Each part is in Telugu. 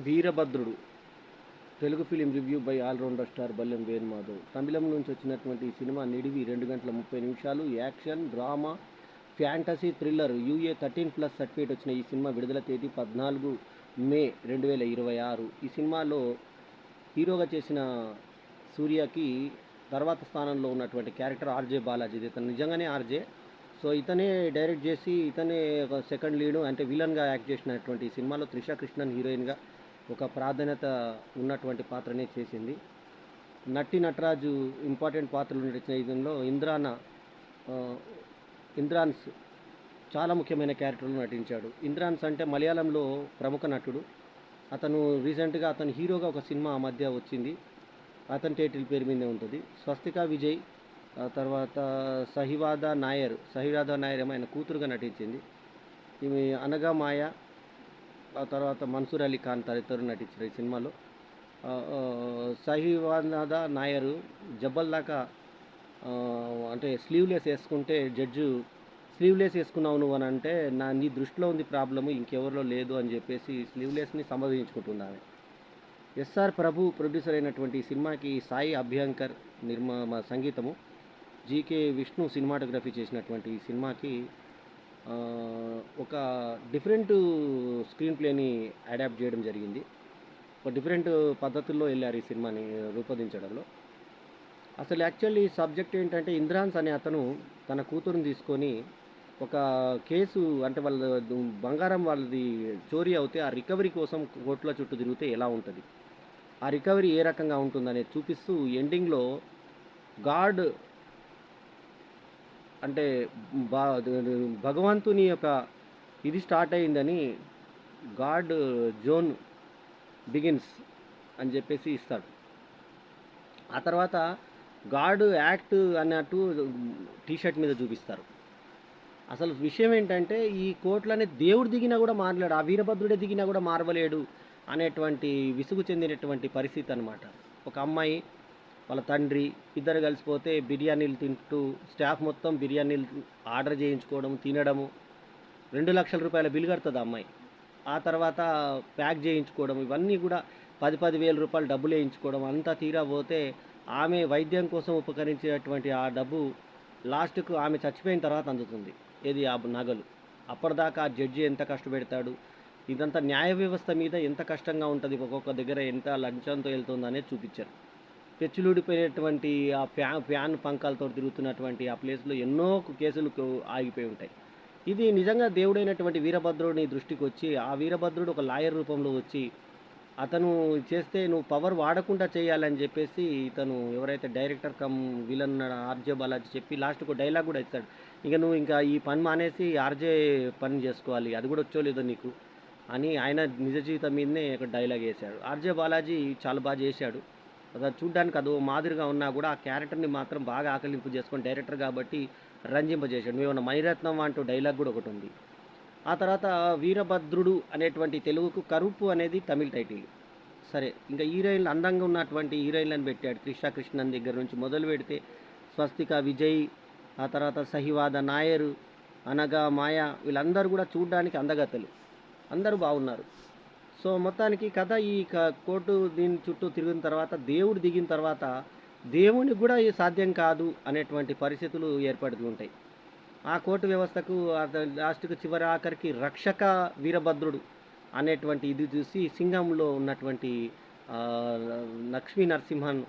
Veerabhadrudu Telugu film review by allrounder star Ballem Venumadhav. Tamil నుంచి వచ్చినటువంటి ఈ సినిమా నిడివి 2 గంటల 30 నిమిషాలు. Action, drama, fantasy, thriller. యూఏ13+ సర్టిఫికేట్ వచ్చిన ఈ సినిమా విడుదల తేదీ 14 మే 2026. ఈ సినిమాలో హీరోగా చేసిన సూర్యకి తర్వాత స్థానంలో ఉన్నటువంటి క్యారెక్టర్ ఆర్జే బాలాజీ. ఇతను నిజంగానే ఆర్జే. సో ఇతనే డైరెక్ట్ చేసి ఇతనే ఒక సెకండ్ లీడు అంటే విలన్గా యాక్ట్ చేసినటువంటి ఈ సినిమాలో త్రిష కృష్ణన్ హీరోయిన్గా ఒక ప్రాధాన్యత ఉన్నటువంటి పాత్రనే చేసింది. నట్టి నటరాజు ఇంపార్టెంట్ పాత్రలు నటించిన ఇదంలో ఆ, ఇంద్రాన్స్ చాలా ముఖ్యమైన క్యారెక్టర్లు నటించాడు. ఇంద్రాన్స్ అంటే మలయాళంలో ప్రముఖ నటుడు. అతను రీసెంట్గా అతను హీరోగా ఒక సినిమా ఆ మధ్య వచ్చింది. అతని టైటిల్ పేరు మీదే ఉంటుంది. స్వస్తిక విజయ్, ఆ తర్వాత సహివాదా నాయర్ ఏమో ఆయన కూతురుగా నటించింది. ఈమె అనగా మాయ, ఆ తర్వాత మన్సూర్ అలీ ఖాన్ తదితరులు నటించారు ఈ సినిమాలో. సహివాదా నాయరు జబ్బల్ దాకా అంటే స్లీవ్లెస్ వేసుకుంటే జడ్జు స్లీవ్లెస్ వేసుకున్నావు నువ్వు అని అంటే నీ దృష్టిలో ఉంది ప్రాబ్లము, ఇంకెవరిలో లేదు అని చెప్పేసి స్లీవ్లెస్ని సంబోధించుకుంటుంది ఆమె. ఎస్ఆర్ ప్రభు ప్రొడ్యూసర్ అయినటువంటి ఈ సినిమాకి సాయి అభ్యంకర్ సంగీతము, జీకే విష్ణు సినిమాటోగ్రఫీ చేసినటువంటి ఈ సినిమాకి ఒక డిఫరెంట్ స్క్రీన్ ప్లేని అడాప్ట్ చేయడం జరిగింది. ఒక డిఫరెంట్ పద్ధతుల్లో వెళ్ళారు ఈ సినిమాని రూపొందించడంలో. అసలు యాక్చువల్లీ సబ్జెక్ట్ ఏంటంటే ఇంద్రాన్స్ అనే అతను తన కూతురుని తీసుకొని ఒక కేసు అంటే వాళ్ళ బంగారం వాళ్ళది చోరీ అవుతే ఆ రికవరీ కోసం కోర్టుల చుట్టూ తిరిగితే ఎలా ఉంటుంది, ఆ రికవరీ ఏ రకంగా ఉంటుందనేది చూపిస్తూ ఎండింగ్లో గాడ్ అంటే బా భగవంతుని యొక్క ఇది స్టార్ట్ అయిందని గాడ్ జోన్ బిగిన్స్ అని చెప్పేసి ఇస్తాడు. ఆ తర్వాత గాడ్ యాక్ట్ అన్నట్టు టీషర్ట్ మీద చూపిస్తారు. అసలు విషయం ఏంటంటే ఈ కోట్లనే దేవుడు దిగినా కూడా మారలేడు, ఆ వీరభద్రుడే దిగినా కూడా మారవలేడు అనేటువంటి విసుగు చెందినటువంటి పరిస్థితి అనమాట. ఒక అమ్మాయి వాళ్ళ తండ్రి ఇద్దరు కలిసిపోతే బిర్యానీలు తింటూ స్టాఫ్ మొత్తం బిర్యానీలు ఆర్డర్ చేయించుకోవడం, తినడము. 2 లక్షల రూపాయల బిల్ కడుతుంది ఆ అమ్మాయి. ఆ తర్వాత ప్యాక్ చేయించుకోవడం, ఇవన్నీ కూడా 10,000 రూపాయలు డబ్బులు వేయించుకోవడం అంతా తీరా పోతే ఆమె వైద్యం కోసం ఉపకరించేటువంటి ఆ డబ్బు లాస్ట్కు ఆమె చచ్చిపోయిన తర్వాత అందుతుంది. ఏది ఆ నగలు. అప్పటిదాకా ఆ జడ్జి ఎంత కష్టపెడతాడు, ఇదంతా న్యాయ వ్యవస్థ మీద ఎంత కష్టంగా ఉంటుంది, ఒక్కొక్క దగ్గర ఎంత లంచంతో వెళ్తుంది అనేది చూపించారు. పెచ్చులుడిపోయినటువంటి ఆ ఫ్యాన్ పంకాలతో తిరుగుతున్నటువంటి ఆ ప్లేస్లో ఎన్నో కేసులు ఆగిపోయి ఉంటాయి. ఇది నిజంగా దేవుడైనటువంటి వీరభద్రుడిని దృష్టికి వచ్చి ఆ వీరభద్రుడు ఒక లాయర్ రూపంలో వచ్చి అతను చేస్తే నువ్వు పవర్ వాడకుండా చేయాలని చెప్పేసి ఇతను ఎవరైతే director come villain RJ Balaji చెప్పి లాస్ట్కు డైలాగ్ కూడా ఇస్తాడు. ఇక నువ్వు ఇంకా ఈ పని మానేసి ఆర్జే పని చేసుకోవాలి, అది కూడా వచ్చో లేదో నీకు అని ఆయన నిజ జీవితం మీదనే ఒక డైలాగ్ వేశాడు. ఆర్జే బాలాజీ చాలా బాగా చేశాడు. అసలు చూడ్డానికి అదో మాదిరిగా ఉన్నా కూడా ఆ క్యారెక్టర్ని మాత్రం బాగా ఆకలింపు చేసుకొని డైరెక్టర్ కాబట్టి రంజింపజేశాడు. మేమన్నా మణిరత్నం అంటూ డైలాగ్ కూడా ఒకటి ఉంది. ఆ తర్వాత వీరభద్రుడు అనేటువంటి తెలుగుకు, కరుపు అనేది తమిళ టైటిల్. సరే, ఇంకా హీరోయిన్లు అందంగా ఉన్నటువంటి హీరోయిన్లను పెట్టాడు. త్రిష కృష్ణన్ దగ్గర నుంచి మొదలు పెడితే స్వస్తిక విజయ్, ఆ తర్వాత సహివాద నాయరు, అనగా మాయ, వీళ్ళందరూ కూడా చూడ్డానికి అందగత్తెలు, అందరూ బాగున్నారు. సో మొత్తానికి కథ ఈ కోర్టు దీని చుట్టూ తిరిగిన తర్వాత దేవుడు దిగిన తర్వాత దేవునికి కూడా ఇది సాధ్యం కాదు అనేటువంటి పరిస్థితులు ఏర్పడుతూ ఉంటాయి. ఆ కోర్టు వ్యవస్థకు లాస్ట్కు చివరి ఆఖరికి రక్షక వీరభద్రుడు అనేటువంటి ఇది చూసి సింగంలో ఉన్నటువంటి లక్ష్మీ నరసింహన్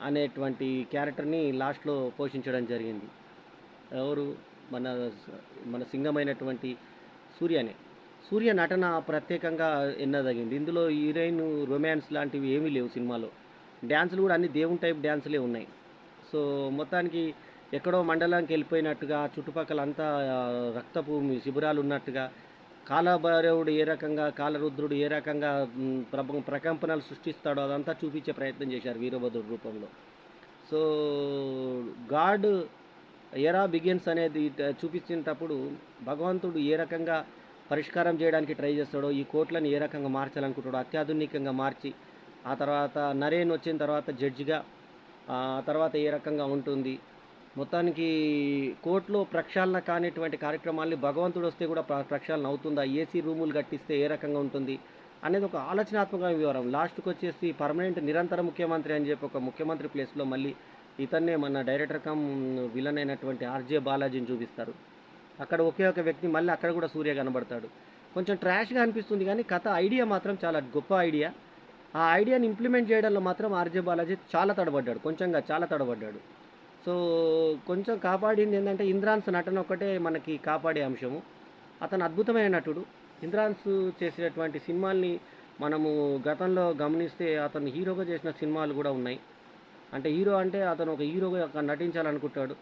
అనేటువంటి క్యారెక్టర్ని లాస్ట్లో పోషించడం జరిగింది. ఎవరు మన మన సింగమైనటువంటి సూర్యనే. సూర్య నటన ప్రత్యేకంగా ఎన్నదగింది. ఇందులో హీరోయిన్ రొమాన్స్ లాంటివి ఏమీ లేవు సినిమాలో. డ్యాన్సులు కూడా అన్ని దేవుని టైప్ డ్యాన్సులే ఉన్నాయి. సో మొత్తానికి ఎక్కడో మండలానికి వెళ్ళిపోయినట్టుగా చుట్టుపక్కల అంతా రక్తపు శిబిరాలు ఉన్నట్టుగా, కాలభైరవుడు ఏ రకంగా, కాలరుద్రుడు ఏ రకంగా ప్రకంపనలు సృష్టిస్తాడో అదంతా చూపించే ప్రయత్నం చేశారు వీరభద్రుడు రూపంలో. సో గాడ్ ఎరా బిగిన్స్ అనేది చూపించేటప్పుడు భగవంతుడు ఏ రకంగా పరిష్కారం చేయడానికి ట్రై చేస్తాడో, ఈ కోట్లను ఏ రకంగా మార్చాలనుకుంటాడో అత్యాధునికంగా మార్చి, ఆ తర్వాత నరేన్ వచ్చిన తర్వాత జడ్జిగా, ఆ తర్వాత ఏ రకంగా ఉంటుంది, మొత్తానికి కోర్ట్‌లో ప్రక్షాళన కానిటువంటి కార్యక్రమాల్ని భగవంతుడొస్తే కూడా ప్రక్షాళన అవుతుందా? ఏసీ రూములు కట్టిస్తే ఏ రకంగా ఉంటుంది? అనేది ఒక ఆలోచనాత్మక వివరం. లాస్ట్‌కొచ్చేసి పర్మనెంట్ నిరంతర ముఖ్యమంత్రి అని చెప్పి ఒక ముఖ్యమంత్రి ప్లేస్‌లో మళ్ళీ ఇతన్నే మన డైరెక్టర్ కమ్ విలన్ అయినటువంటి 'ఆర్‌జే బాలాజీని' చూపిస్తారు. అక్కడ ఒకే ఒక వ్యక్తి మళ్ళీ అక్కడ కూడా సూర్య కనబడతాడు. కొంచెం ట్రాష్‌గా అనిపిస్తుంది గానీ కథ ఐడియా మాత్రం చాలా గొప్ప ఐడియా. ఆ ఐడియాని ఇంప్లిమెంట్ చేయడంలో మాత్రం 'ఆర్‌జే బాలాజీ' చాలా తడబడ్డాడు. కొంచెం కాదు చాలా తడబడ్డాడు. సో, కొంచెం కాపాడిందేందంటే 'ఇంద్రాన్స్' నటన ఒక్కటే మనకి కాపాడే అంశము. అతను అద్భుతమైన నటుడు. 'ఇంద్రాన్స్' చేసినటువంటి సినిమాల్ని మనము గతంలో గమనిస్తే అతను హీరోగా చేసిన సినిమాలు గూడా ఉన్నాయి. అంటే హీరో అంటే అతను ఒక హీరోగా నటించాలనుకుంటాడు.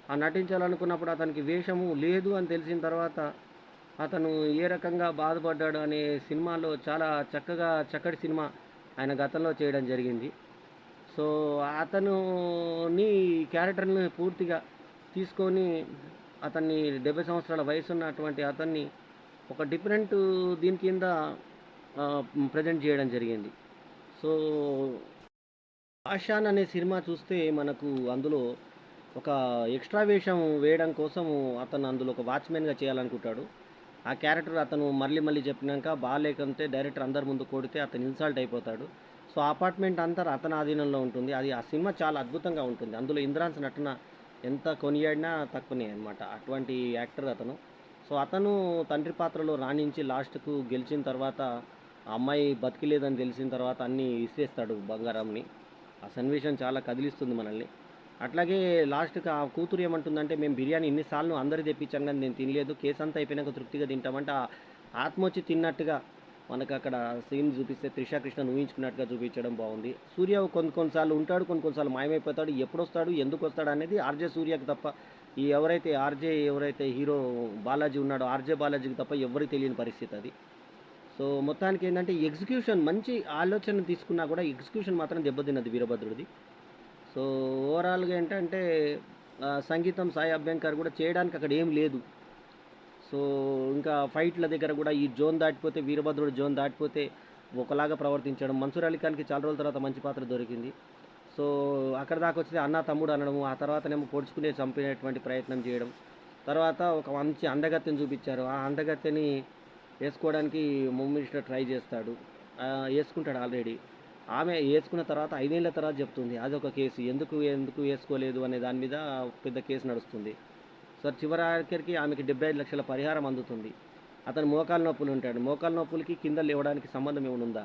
ఆ నటించాలనుకున్నప్పుడు అతనికి వేషము లేదు అని తెలిసిన తర్వాత అతను ఏ రకంగా బాధపడ్డాడు అనే సినిమాలో చాలా చక్కటి సినిమా ఆయన గతంలో చేయడం జరిగింది. సో, అతనుని క్యారెక్టర్‌ని పూర్తిగా తీసుకొని అతన్ని 70 సంవత్సరాల వయసున్నటువంటి అతన్ని ఒక డిఫరెంట్ దీని కింద ప్రెజెంట్ చేయడం జరిగింది. సో, 'ఆషాన్' అనే సినిమా చూస్తే మనకు అందులో ఒక ఎక్స్‌ట్రా వేషం వేయడం కోసము అతను అందులో ఒక వాచ్‌మెన్‌గా చేయాలనుకుంటాడు. ఆ క్యారెక్టర్ అతను మళ్ళీ మళ్ళీ చెప్పినాక బాలేకుంటే డైరెక్టర్ అందరి ముందు కొడితే అతను ఇన్సల్ట్ అయిపోతాడు. సో, ఆ అపార్ట్మెంట్ అంతా అతని ఆధీనంలో ఉంటుంది. అది ఆ సినిమా చాలా అద్భుతంగా ఉంటుంది. అందులో 'ఇంద్రాన్స్' నటన ఎంత కొనియాడినా తక్కువనే అనమాట. అటువంటి యాక్టర్ అతను. సో, అతను తండ్రి పాత్రలో రాణించి లాస్ట్‌కు గెలిచిన తర్వాత ఆ అమ్మాయి బతికి లేదని తెలిసిన తర్వాత అన్నీ ఇసిరేస్తాడు బంగారంని. ఆ సన్నివేశం చాలా కదిలిస్తుంది మనల్ని. అట్లాగే లాస్ట్‌కి ఆ కూతురు ఏమంటుందంటే, "మేము బిర్యానీ ఇన్ని సార్లు అందరికి తెప్పించాం గానీ నేను తినలేదు. కేసంతా అయిపోయినాక తృప్తిగా తింటామంటే" ఆత్మొచ్చి తిన్నట్టుగా మనకక్కడ సీన్ చూపిస్తే 'త్రిష కృష్ణన్' ఊహించుకున్నట్టుగా చూపించడం బావుంది. సూర్య కొన్ని కొన్ని సార్లు ఉంటాడు. కొన్ని కొన్ని సార్లు మాయమైపోతాడు. ఎప్పుడొస్తాడు? ఎందుకొస్తాడనేది 'ఆర్‌జే సూర్యకి' తప్ప ఈ ఎవరైతే హీరో బాలాజీ ఉన్నాడో 'ఆర్‌జే బాలాజీకి' తప్ప ఎవ్వరికీ తెలియని పరిస్థితి అది. సో, మొత్తానికేందంటే ఎగ్జిక్యూషన్ మంచి ఆలోచన తీసుకున్నా కూడా ఎగ్జిక్యూషన్ మాత్రం దెబ్బతిన్నది 'వీరభద్రుడిది'. సో, ఓవరాల్‌గా ఏంటంటే సంగీతం సాయి అభ్యంకర్ కూడా చేయడానికి అక్కడ ఏం లేదు. సో, ఇంకా ఫైట్‌ల దగ్గర కూడా ఈ జోన్ దాటిపోతే వీరభద్రుడు జోన్ దాటిపోతే ఒకలాగా ప్రవర్తించడం. 'మన్సూర్ అలీ ఖాన్‌కి' చాలా రోజుల తర్వాత మంచి పాత్ర దొరికింది. సో, అక్కడి దాకొస్తే అన్న, తమ్ముడు అనడము, ఆ తర్వాతనేమో పొడుచుకునే చంపేటువంటి ప్రయత్నం చేయడం. తర్వాత ఒక మంచి అందగత్తెని చూపిచ్చారు. ఆ అందగత్తెని ఏసుకోవడానికి ముమ్మిడిగా ట్రై చేస్తాడు. ఏసుకుంటాడు ఆల్రెడీ. ఆమె ఏసుకున్న తర్వాత 5 ఏళ్ల తర్వాత చెప్తుంది. అదొక కేసు. ఎందుకు ఎందుకు ఏసుకోలేదు అనే దాని మీద పెద్ద కేసు నడుస్తుంది. సో, చివరాఖరికి ఆమెకి 75 లక్షల పరిహారం అందుతుంది. అతను మోకాలు నొప్పులుంటాడు. మోకాలు నొప్పులకి కింద లేవడానికి సంబంధం ఏమైనా ఉందా?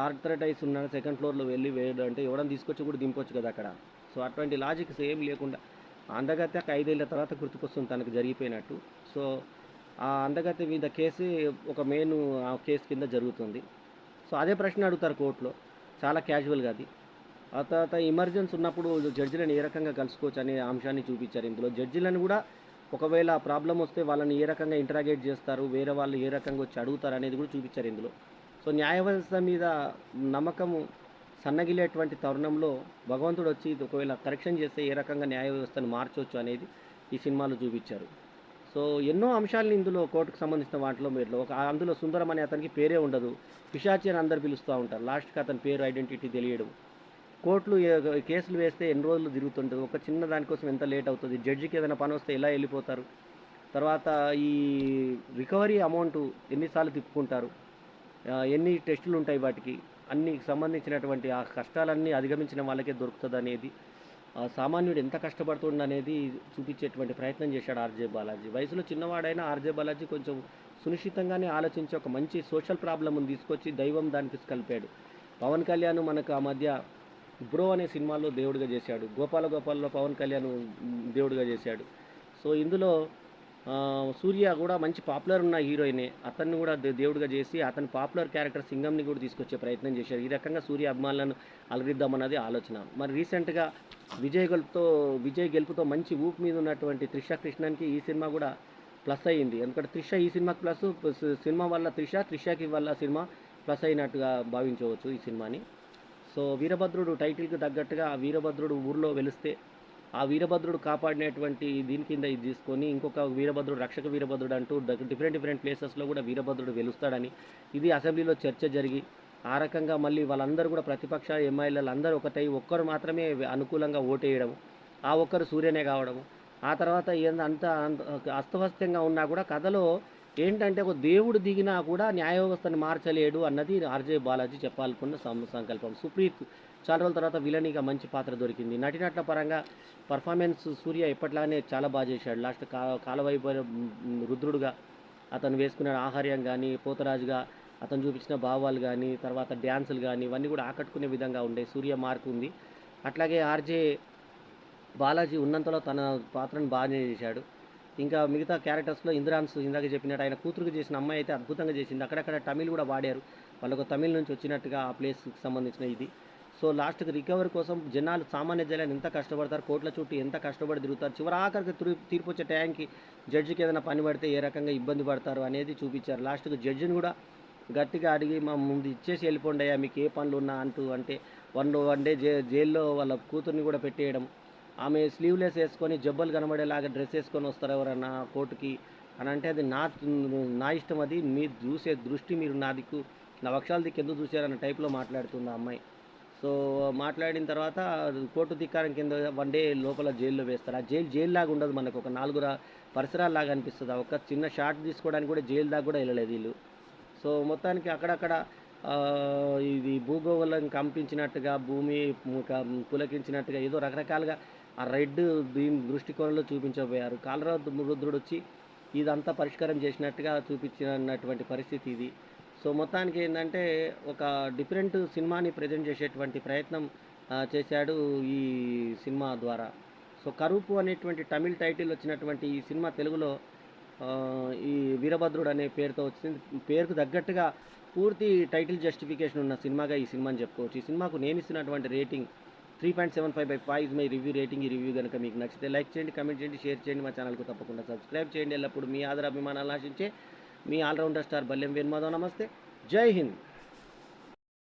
ఆర్థరైటిస్ ఉన్న సెకండ్ ఫ్లోర్‌లో వెళ్లి వేయడం అంటే ఎవడన్నా తీసుకొచ్చి కూడా దింపొచ్చు కదా అక్కడ. సో, అటువంటి లాజిక్స్ ఏం లేకుండా అందగత్తెకి 5 ఏళ్ల తర్వాత గుర్తుకొస్తుంది తనకు జరిగిపోయినట్టు. సో, ఆ అందగత్తె మీద కేసు ఒక మెయిన్ ఆ కేసు కింద జరుగుతుంది. సో, అదే ప్రశ్న అడుగుతారు కోర్ట్‌లో. చాలా క్యాజువల్‌గా అది. ఆ తర్వాత ఎమర్జెన్సీ ఉన్నప్పుడు జడ్జిలను ఏ రకంగా కలుసుకోవచ్చు అనే అంశాన్ని చూపించారు ఇందులో. జడ్జిలను కూడా ఒకవేళ ప్రాబ్లమ్ వస్తే వాళ్ళని ఏ రకంగా ఇంటరాగేట్ చేస్తారు, వేరే వాళ్ళు ఏ రకంగా వచ్చి అడుగుతారు అనేది కూడా చూపించారు ఇందులో. సో, న్యాయ వ్యవస్థ మీద నమ్మకము సన్నగిల్లేటువంటి తరుణంలో భగవంతుడు వచ్చి ఒకవేళ కరెక్షన్ చేస్తే ఏ రకంగా న్యాయ వ్యవస్థను మార్చొచ్చు అనేది ఈ సినిమాలో చూపించారు. సో, ఎన్నో అంశాలను ఇందులో కోర్టుకు సంబంధించిన వాటిలో మీరు అందులో సుందరం అనే అతనికి పేరే ఉండదు. పిశాచి అని అందరూ పిలుస్తా ఉంటారు. లాస్ట్‌కి అతని పేరు ఐడెంటిటీ తెలియడం. కోర్టులు కేసులు వేస్తే ఎన్ని రోజులు తిరుగుతుంటది. ఒక చిన్న దానికోసం ఎంత లేట్ అవుతది. జడ్జికి ఏదైనా పనొస్తే ఎలా ఎళ్ళిపోతారు. తర్వాత ఈ రికవరీ అమౌంటు ఎన్ని సార్లు తిప్పుకుంటారు. ఎన్ని టెస్టులుంటాయి వాటికి. అన్నికి సంబంధించినటువంటి ఆ కష్టాలన్నీ అధిగమించిన వాళ్ళకే దొరుకుతదనేది సామాన్యుడు ఎంత కష్టపడుతుండనేది చూపించేటువంటి ప్రయత్నం చేశాడు 'ఆర్‌జే బాలాజీ'. వయసులో చిన్నవాడైనా 'ఆర్‌జే బాలాజీ' కొంచెం సునిశితంగానే ఆలోచించి ఒక మంచి సోషల్ ప్రాబ్లమ్‌ని తీసుకొచ్చి దైవం దానికి కలిపాడు. పవన్ కళ్యాణ్ మనకు ఆ మధ్య 'బ్రో' అనే సినిమాలో దేవుడిగా చేశాడు. 'గోపాల గోపాల్‌లో' పవన్ కళ్యాణ్ దేవుడిగా చేశాడు. సో, ఇందులో సూర్య కూడా మంచి పాపులర్ ఉన్న హీరోయినే. అతన్ని కూడా దేవుడిగా చేసి అతని పాపులర్ క్యారెక్టర్ సింగంని కూడా తీసుకొచ్చే ప్రయత్నం చేశారు. ఈ రకంగా సూర్య అభిమానులను అలరిద్దామన్నది ఆలోచన. మరి రీసెంట్‌గా విజయ్ గెలుపుతో మంచి ఊపు మీద ఉన్నటువంటి 'త్రిష కృష్ణన్‌కి' ఈ సినిమా కూడా ప్లస్ అయింది. ఎందుకంటే 'త్రిష' ఈ సినిమాకి ప్లస్, సినిమా వల్ల 'త్రిషకి' వల్ల సినిమా ప్లస్ అయినట్టుగా భావించవచ్చు ఈ సినిమాని. సో, వీరభద్రుడు టైటిల్‌కి తగ్గట్టుగా ఆ వీరభద్రుడు ఊర్లో వెలిస్తే, ఆ వీరభద్రుడు కాపాడినటువంటి దీని కింద ఇది తీసుకొని ఇంకొక వీరభద్రుడు రక్షక వీరభద్రుడు అంటూ డిఫరెంట్ ప్లేసెస్‌లో కూడా వీరభద్రుడు వెలుస్తాడని, ఇది అసెంబ్లీలో చర్చ జరిగి, ఆ రకంగా మళ్ళీ వాళ్ళందరూ కూడా ప్రతిపక్ష ఎమ్మెల్యేలు అందరూ ఒకటై ఒక్కరు మాత్రమే అనుకూలంగా ఓటేయడం. ఆ ఒక్కరు సూర్యనే కావడము. ఆ తర్వాత అంత అస్తవ్యస్తంగా ఉన్నా కూడా కథలో ఏంటంటే ఒక దేవుడు దిగినా కూడా న్యాయ వ్యవస్థని మార్చలేడు అన్నది ఆర్‌జే బాలాజీ చెప్పాలనుకున్న సంకల్పం. సుప్రీత్ చాలా రోజుల తర్వాత విలనిగా మంచి పాత్ర దొరికింది. నటీనటుల పరంగా పర్ఫార్మెన్స్ సూర్య ఎప్పటిలానే చాలా చేశాడు. లాస్ట్ కాలవైపరి రుద్రుడుగా అతను వేసుకునే ఆహార్యం గానీ, పోతరాజుగా అతను చూపించిన భావాలు గానీ, తర్వాత డ్యాన్సులు గానీ ఇవన్నీ కూడా ఆకట్టుకునే విధంగా ఉండే సూర్య మార్క్ ఉంది. అట్లాగే ఆర్‌జే బాలాజీ ఉన్నంతలో తన పాత్రను బాగానే చేశాడు. ఇంకా మిగతా క్యారెక్టర్స్‌లో ఇంద్రాన్స్ ఇందాక చెప్పినట్టు ఆయన కూతురుకి చేసిన అమ్మాయి అయితే అద్భుతంగా చేసింది. అక్కడక్కడ తమిళ్ కూడా వాడారు. వాళ్ళొక తమిళ్ నుంచి వచ్చినట్టుగా ఆ ప్లేస్‌కి సంబంధించిన ఇది. సో, లాస్ట్‌కి రికవరీ కోసం జనాలు సామాన్య జనాలు ఎంత కష్టపడతారు, కోట్ల చుట్టూ ఎంత కష్టపడి తిరుగుతారు. చివరాఖరికి తీర్పొచ్చే టయానికి జడ్జికి ఏదైనా పని పడితే ఏ రకంగా ఇబ్బంది పడతారు అనేది చూపించారు. లాస్ట్‌కి జడ్జిని కూడా గట్టిగా అడిగి మా ముందు ఇచ్చేసి వెళ్ళిపోండయ్యా మీకు ఏ పనులున్నా అంటూ అంటే వన్ డే జైల్లో వాళ్ళ కూతుర్ని కూడా పెట్టేయడం. ఆమె స్లీవ్‌లెస్ ఏసుకొని జబ్బలు కనబడేలాగా డ్రెస్ ఏసుకొని వస్తారు ఎవరన్నా కోర్ట్‌కి అని అంటే అది నా ఇష్టం అది. మీరు చూసే దృష్టి మీరు నా దిక్కు నా వక్షాల దిక్కు ఎందుకు చూసారన్న టైప్‌లో మాట్లాడుతుంది ఆ అమ్మాయి. సో, మాట్లాడిన తర్వాత కోర్టు ధిక్కారం కింద వన్ డే లోపల జైల్లో వేస్తారు. ఆ జైల్లాగా ఉండదు మనకు. ఒక 4 పరిసరాల్లాగా అనిపిస్తది. ఆ ఒక్క చిన్న షాట్ తీసుకోవడానికి కూడా జైలు దాకా కూడా ఎళ్ళలేదు ఈళ్ళు. సో, మొత్తానికి అక్కడక్కడ ఇది భూగోళం కంపించినట్టుగా, భూమి పులకించినట్టుగా ఏదో రకరకాలుగా ఆ రెడ్ దీని దృష్టికోణంలో చూపించబోయారు. రుద్రుడొచ్చి ఇదంతా పరిష్కారం చేసినట్టుగా చూపించినటువంటి పరిస్థితి ఇది. సో, మొత్తానికి ఏందంటే ఒక డిఫరెంట్ సినిమాని ప్రెజెంట్ చేసేటువంటి ప్రయత్నం చేశాడు ఈ సినిమా ద్వారా. సో, 'కరుపు' అనేటువంటి తమిళ్ టైటిల్ వచ్చినటువంటి ఈ సినిమా తెలుగులో ఈ వీరభద్రుడు అనే పేరుతో వచ్చింది. పేరుకు తగ్గట్టుగా పూర్తి టైటిల్ జస్టిఫికేషన్ ఉన్న సినిమాగా ఈ సినిమాని చెప్పుకోవచ్చు. ఈ సినిమాకు నేను ఇస్తున్నటువంటి rating 3.75/5 is my review rating. ఈ రివ్యూ గనుక మీకు నచ్చితే లైక్ చేయండి, కామెంట్ చేయండి, షేర్ చేయండి. మా ఛానల్‌కు తప్పకుండా సబ్స్క్రైబ్ చేయండి. ఎల్లప్పుడూ మీ ఆదరాభిమానాలను ఆశించే మీ ఆల్‌రౌండర్ స్టార్ బల్లెం వేణుమాధవ్. నమస్తే. జై హింద్.